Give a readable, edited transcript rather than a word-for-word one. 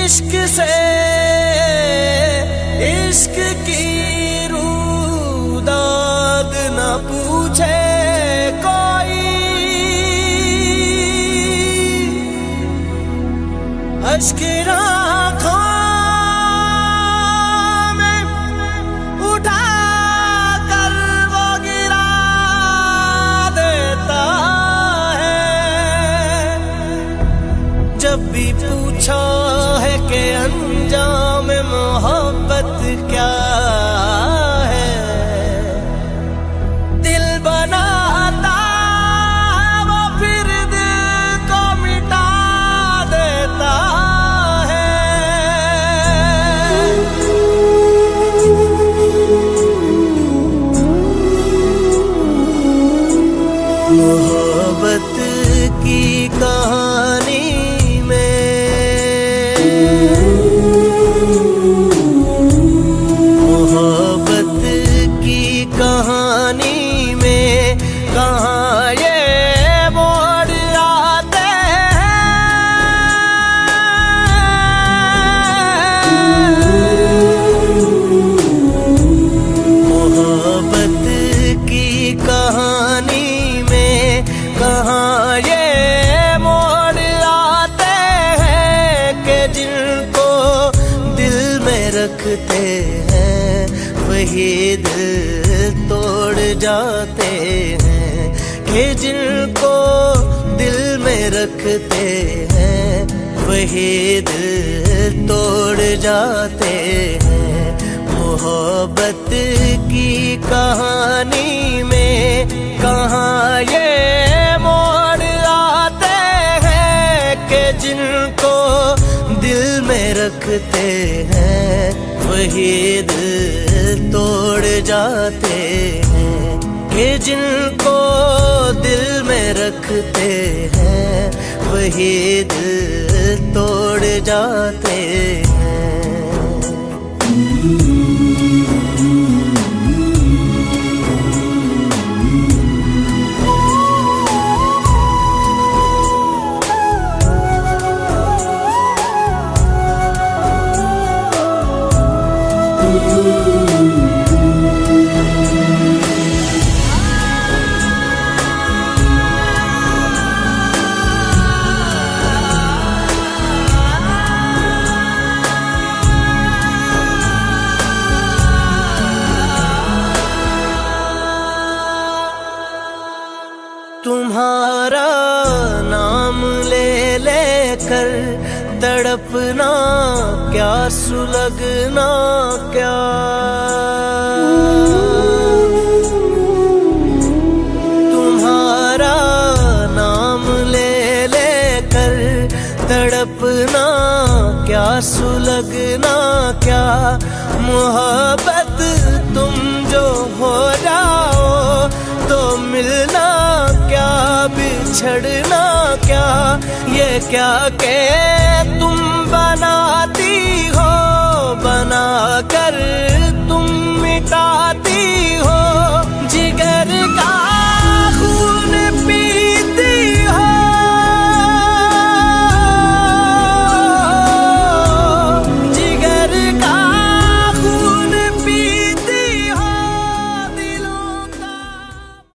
इश्क से इश्क की रूदाद न पूछे कोई, अश्क आँखों में उठा कर वो गिरा देता है। जब भी पूछा है कि अंजाम मोहब्बत क्या है, दिल बनाता वो फिर दिल को मिटा देता है। मोहब्बत की कहानी कहानी में कहाँ ये मोड़ आते हैं। मोहब्बत की कहानी में कहाँ ये मोड़ आते हैं कि जिनको दिल में रखते हैं वही दिल तोड़ जाते हैं। कि जिनको दिल में रखते हैं वही दिल तोड़ जाते हैं। मोहब्बत की कहानी में कहाँ ये मोड़ आते हैं कि जिनको दिल में रखते हैं वही दिल तोड़ जाते हैं। कि जिनको दिल में रखते हैं वही दिल तोड़ जाते हैं। तुम्हारा नाम ले लेकर तड़पना क्या, सुलगना क्या। तुम्हारा नाम ले लेकर तड़पना क्या, सुलगना क्या। मोहब्बत तुम जो हो जाओ तो मिलना क्या, बिछड़ना क्या। ये क्या के तुम बनाती हो, बना कर तुम मिटाती हो जिगर का